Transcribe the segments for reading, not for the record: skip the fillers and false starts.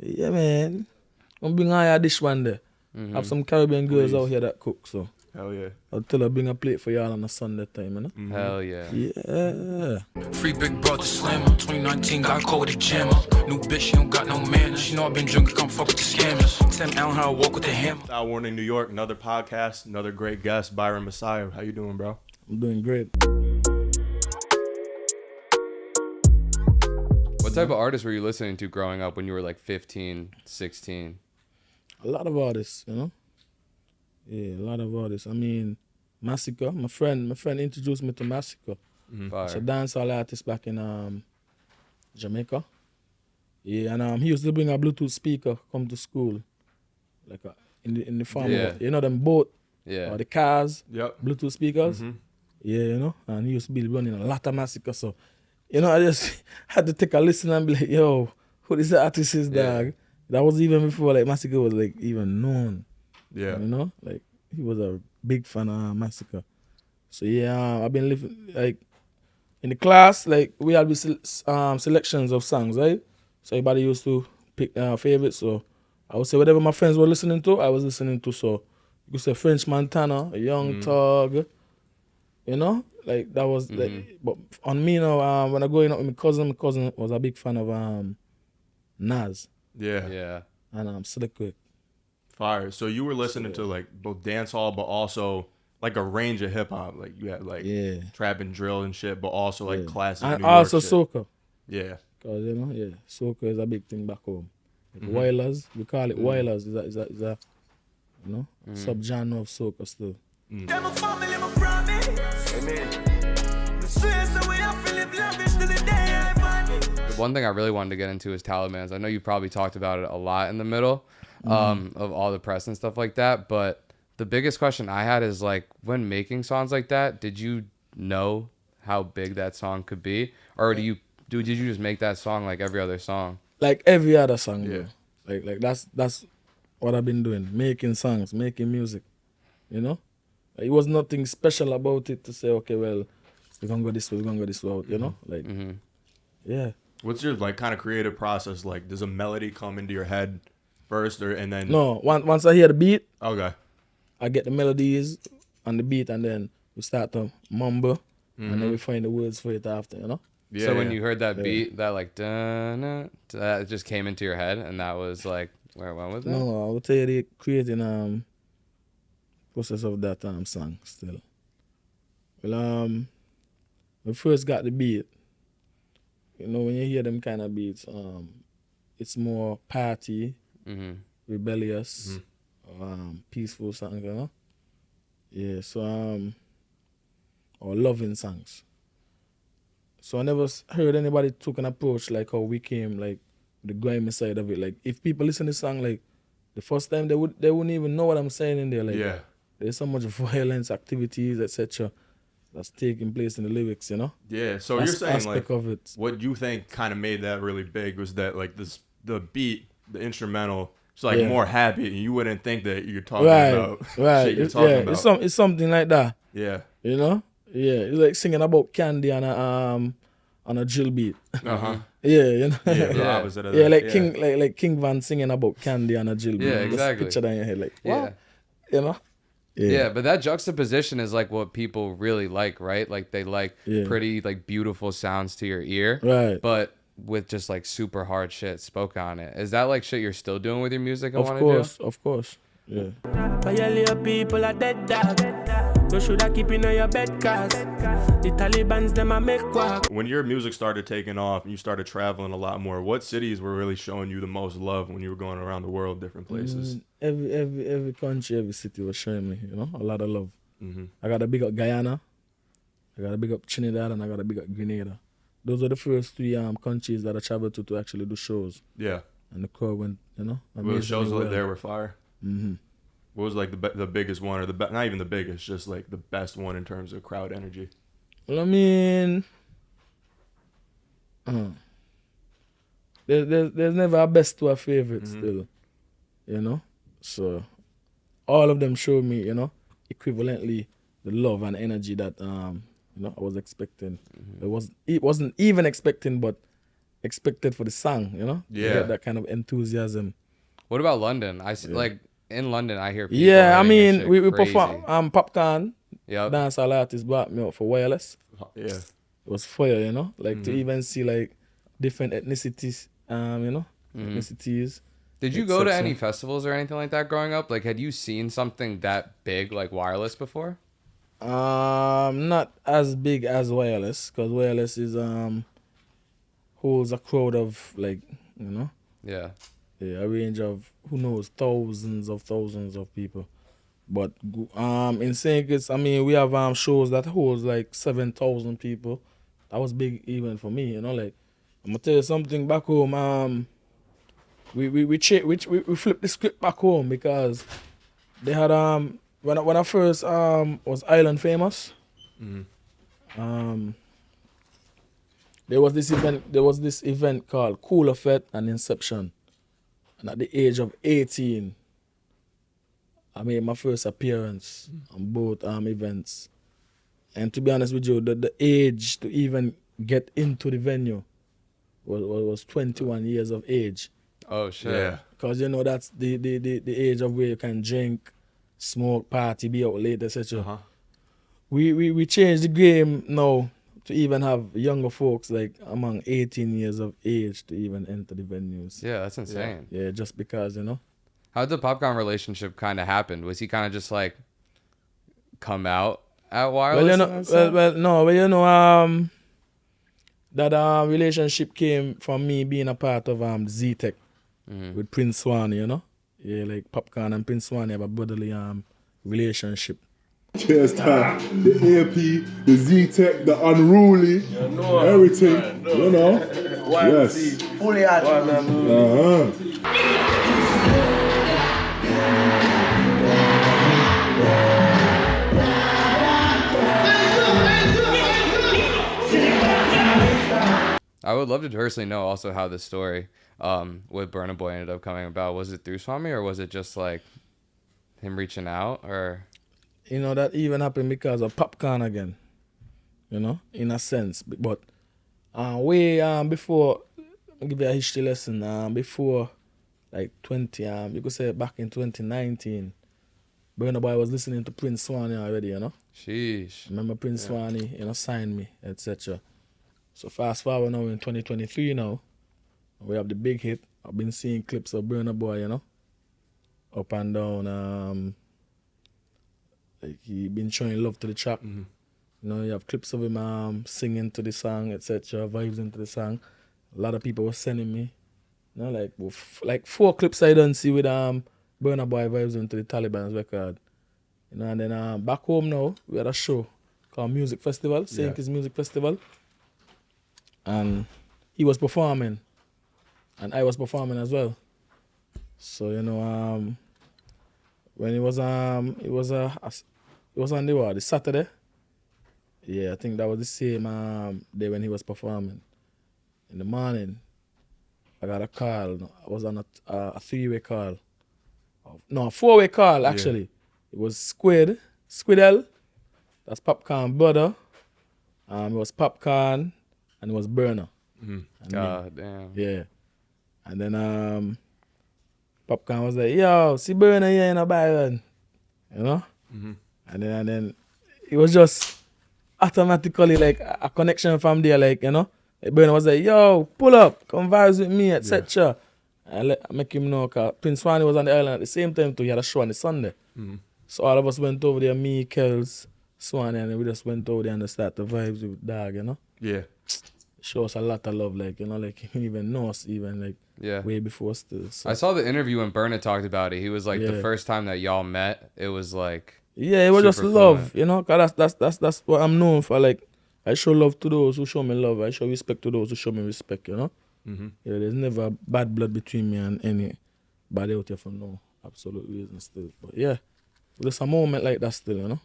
Yeah, man. I'm bring a dish one day. Have some Caribbean girls out here that cook, so. Hell yeah. I'll tell her bring a plate for y'all on a Sunday time, you know? Hell yeah. Yeah. Free big brother slammer. 2019 got caught with a jammer. New bitch, she don't got no manners. She know I been drinking, come fuck with the scammers. Tim Allen, how I walk with the hammer. Style Warning New York, another podcast, another great guest, Byron Messia. How you doing, bro? I'm doing great. What type of artists were you listening to growing up when you were like 15, 16? A lot of artists, you know? Yeah, a lot of artists. I mean, Masicka, my friend introduced me to Masicka. It's a dancehall artist back in Jamaica. Yeah, and he used to bring a Bluetooth speaker come to school, like in the farm. Yeah. You know them boat Yeah. or the cars, Yep. Bluetooth speakers. Yeah, you know, and he used to be running a lot of Masicka. So, you know, I just had to take a listen and be like, yo, who this artist is, dog? That was even before like Masicka was like even known. Yeah. You know, like he was a big fan of Masicka. So yeah, I've been living like in the class. Like we had selections of songs, right? So everybody used to pick favorites. So I would say whatever my friends were listening to, I was listening to. So you could say French Montana, Young Thug. You know, like that was like. But on me now, when I growing up with my cousin was a big fan of Nas Yeah. Yeah. and Slick Rick. Fire. So you were listening to like both dancehall, but also like a range of hip hop. Like you had like trap and drill and shit, but also like classic And New York also shit. soca. Yeah. Cause you know, soca is a big thing back home. Like Wailers, we call it Wailers. Is a you know subgenre of soca still. Them a family, my promise. Amen. Swear so we have to live lavish till the day I find it. The one thing I really wanted to get into is Talibans. I know you probably talked about it a lot in the middle of all the press and stuff like that. But the biggest question I had is like, when making songs like that, did you know how big that song could be, or did you just make that song like every other song? Like every other song, bro. Like that's what I've been doing, making songs, making music. You know, like, it was nothing special about it to say, okay, well, we're gonna go this way, we're gonna go this route. You know, like yeah. What's your like kind of creative process like? Does a melody come into your head first, and then? No, once I hear the beat, Okay. I get the melodies and the beat, and then we start to mumble, and then we find the words for it after. You know. Yeah. So when you heard that beat, that like dun, that just came into your head, and that was like, where when was that? No, I will tell you the creating process of that song still. Well, we first got the beat. You know, when you hear them kind of beats, it's more party, rebellious, peaceful songs, you know? Yeah, so, or loving songs. So I never heard anybody took an approach like how we came, like the grimy side of it. Like if people listen to the song, like the first time they wouldn't even know what I'm saying in there. Like there's so much violence, activities, etc. that's taking place in the lyrics, you know? Yeah, so That's you're saying aspect like of it. what you think kind of made that really big was that like the beat, the instrumental, it's like more happy, and you wouldn't think that you're talking about shit you're talking about. It's something like that. Yeah. You know? Yeah, it's like singing about candy on a drill beat. Uh-huh. Yeah, you know. Yeah, the opposite of Yeah, that. like King Van singing about candy on a drill beat. Yeah, Just exactly. picture that in your head, like Yeah. what? You know? Yeah, but that juxtaposition is like what people really like, right? Like they like pretty, like beautiful sounds to your ear, Right. but with just like super hard shit spoke on it. Is that like shit you're still doing with your music? Of course. Yeah. Your people are dead, dog. You should have keep in your bed, cause the Talibans, them a make quack. When your music started taking off and you started traveling a lot more, what cities were really showing you the most love when you were going around the world, different places? Every country, every city was showing me, you know, a lot of love. Mm-hmm. I got to big up Guyana, I got to big up Trinidad, and I got to big up Grenada. Those were the first three countries that I traveled to actually do shows. Yeah. And the crowd went, you know. Well, the shows well. there were fire. Mm-hmm. What was like the biggest one, or not even the biggest, just like the best one in terms of crowd energy? Well, I mean, there's never a best to a favorite still, you know. So all of them showed me, you know, equivalently the love and energy that you know I was expecting. It wasn't even expecting, but expected for the song, you know? Yeah. You get that kind of enthusiasm. What about London? I see, like in London, I hear people. Yeah, I writing this mean, shit we crazy. perform. Popcaan, Yep. dancehall artist, brought me up for Wireless. Yeah. It was fire, you know? Like to even see like different ethnicities, you know? Ethnicities. Did you go to etc. any festivals or anything like that growing up? Like, had you seen something that big like Wireless before? Not as big as Wireless, because Wireless is holds a crowd of like, you know, Yeah. a range of who knows thousands of people. But in St. Kitts, I mean, we have shows that holds like 7,000 people. That was big even for me, you know. Like I'm gonna tell you something back home. We flipped the script back home because they had when I first was Island famous. There was this event called Cooler Fete and Inception, and at the age of 18, I made my first appearance on both events. And to be honest with you, the age to even get into the venue was 21 years of age. Oh shit. Yeah. Because you know that's the age of where you can drink, smoke, party, be out late, etc. We changed the game now to even have younger folks like among 18 years of age to even enter the venues. Yeah, that's insane. Yeah, just because, you know. How'd the Popcaan relationship kind of happen? Was he kind of just like come out at Wireless? That relationship came from me being a part of Z-Tech with Prince Swanny, you know. Yeah, like Popcaan and Prince Swanny have a brotherly relationship. Cheers time. The AMP, the Z-Tech, the Unruly, everything, you know. Yes. Fully out. I would love to personally know also how the story with Burna Boy ended up coming about. Was it through Swami or was it just like him reaching out or? You know, that even happened because of Popcaan again, you know, in a sense. But way before, I'll give you a history lesson, before like 20, you could say back in 2019, Burna Boy was listening to Prince Swanny already, you know. Sheesh. Remember Prince Swanny, you know, signed me, etc. So fast forward now in 2023 now, we have the big hit. I've been seeing clips of Burna Boy, you know, up and down. Like he been showing love to the track. You know, you have clips of him singing to the song, etc., vibes into the song. A lot of people were sending me, you know, like 4 clips I done see with Burna Boy vibes into the Talibans record. You know, and then back home now, we had a show called Music Festival, St. Kitts Music Festival. And he was performing, and I was performing as well. So you know, when it was on the Saturday. Yeah, I think that was the same day when he was performing. In the morning, I got a call. I was on a 3-way call. No, a 4-way call actually. It was Squidel. That's Popcaan brother. It was Popcaan. And it was Burna. God damn. Yeah. And then Popcaan was like, yo, see Burna here in a Byron. You know? And then it was just automatically like a connection from there, like, you know. Like Burna was like, yo, pull up, come vibes with me, etc. I make him know, because Prince Swanny was on the island at the same time too. He had a show on the Sunday. So all of us went over there, me, Kels, Swanny, and we just went over there and started the vibes with Dog, you know. Yeah. Show us a lot of love, like, you know, like he even know us even like way before still. So. I saw the interview when Burna talked about it. He was like the first time that y'all met, it was like it was just love, you know, cause that's what I'm known for. Like I show love to those who show me love. I show respect to those who show me respect, you know. Yeah, there's never bad blood between me and anybody out here for no absolute reason still. But yeah, there's a moment like that still, you know.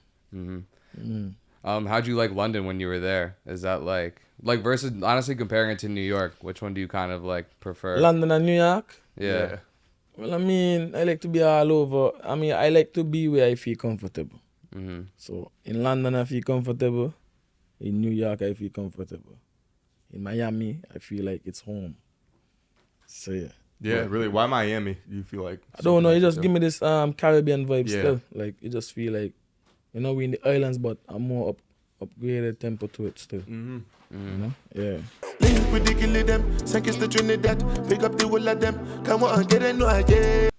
How'd you like London when you were there? Is that like versus honestly comparing it to New York, which one do you kind of like prefer? London and New York? Yeah. Well, I mean, I like to be all over. I mean, I like to be where I feel comfortable. So in London I feel comfortable. In New York I feel comfortable. in Miami, I feel like it's home. So yeah. Yeah, really. Why Miami? Do you feel like? I don't know. It just give me this Caribbean vibe still. Like it just feel like, you know, we in the islands, but a more upgraded tempo to it still. Mm-hmm. You know? Yeah. Link with the kill of them, sink is the Trinidad, pick up the whole of them. Come on, get it, no idea.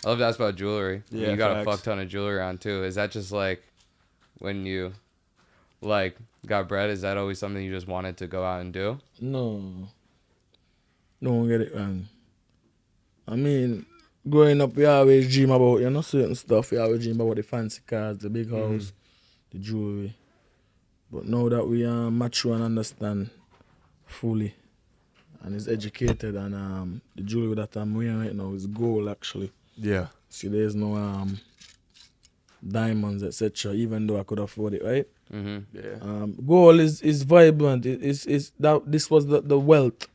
I love to ask about jewelry. Yeah, you got facts. a fuck ton of jewelry on too. Is that just like when you like got bread? Is that always something you just wanted to go out and do? No. Don't get it wrong. I mean, growing up, we always dream about, you know, certain stuff. We always dream about the fancy cars, the big house, the jewelry. But now that we are mature and understand fully and is educated, and the jewelry that I'm wearing right now is gold actually. Yeah. See, there's no diamonds, etc. Even though I could afford it, right? Mm-hmm. Yeah. Gold is vibrant. This was the wealth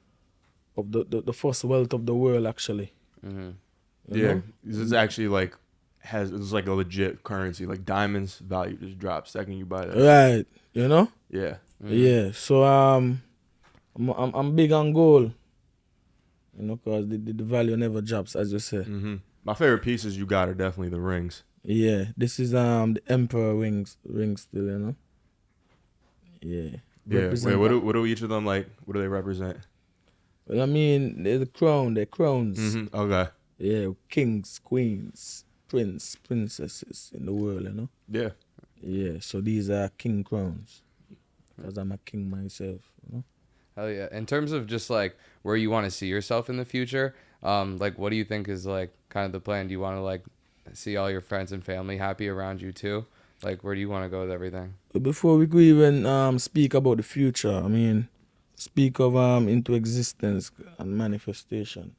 of the first wealth of the world actually. Mm-hmm. You know? This is actually like it's like a legit currency. Like diamonds value just drops second you buy that. Right. You know? Yeah. Mm-hmm. Yeah. So I'm big on gold. You know, cause the value never drops, as you say. Mm-hmm. My favorite pieces you got are definitely the rings. Yeah. This is the Emperor rings still, you know? Yeah. Yeah. Wait, what do each of them like? What do they represent? Well, I mean, they're they're crowns. Mm-hmm. Okay. Yeah, kings, queens, princesses in the world, you know? Yeah. Yeah, so these are king crowns. Because I'm a king myself, you know? Hell yeah. In terms of just like where you want to see yourself in the future, like what do you think is like kind of the plan? Do you want to like see all your friends and family happy around you too? Like where do you want to go with everything? Before we could even speak about the future, I mean, speak of into existence and manifestation,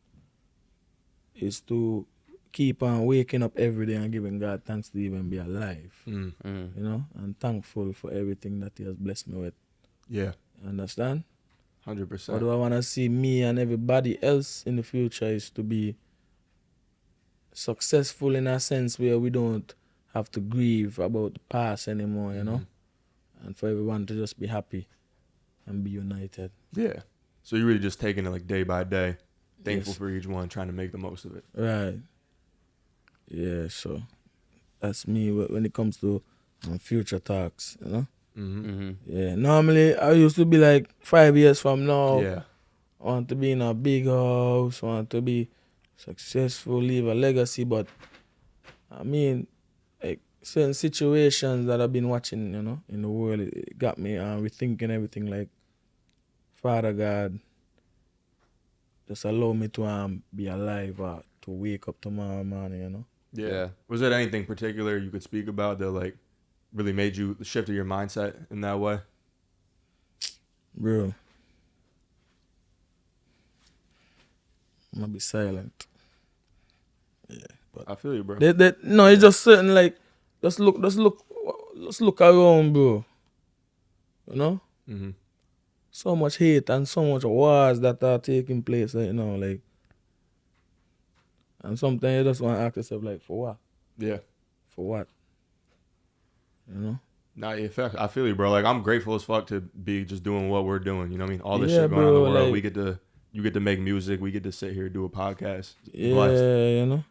is to keep on waking up every day and giving God thanks to even be alive. Mm. You know, and thankful for everything that He has blessed me with. Yeah. Understand? 100%. What do I want to see me and everybody else in the future is to be successful in a sense where we don't have to grieve about the past anymore, you know? And for everyone to just be happy and be united. Yeah. So you're really just taking it like day by day, thankful Yes. for each one, trying to make the most of it. Right. Yeah, so that's me when it comes to future talks, you know? Mm-hmm. Mm-hmm. Yeah, normally I used to be like 5 years from now, Yeah. I want to be in a big house, want to be successful, leave a legacy, but I mean, like certain situations that I've been watching, you know, in the world, it got me rethinking everything. Like, Father God, just allow me to be alive or to wake up tomorrow morning, you know. Yeah. Was there anything particular you could speak about that like really made you shift your mindset in that way? Bro, I'm gonna be silent. Yeah, but I feel you, bro. no, it's just certain like, let's look around, bro. You know, Mm-hmm. so much hate and so much wars that are taking place, you know, like, and sometimes you just want to ask yourself, like, for what? Yeah. For what? You know? Nah, in fact, I feel you, bro. Like I'm grateful as fuck to be just doing what we're doing. You know what I mean? All this Yeah, shit going on in bro, the world. like- You get to make music. We get to sit here and do a podcast. Yeah, Blessed. you know.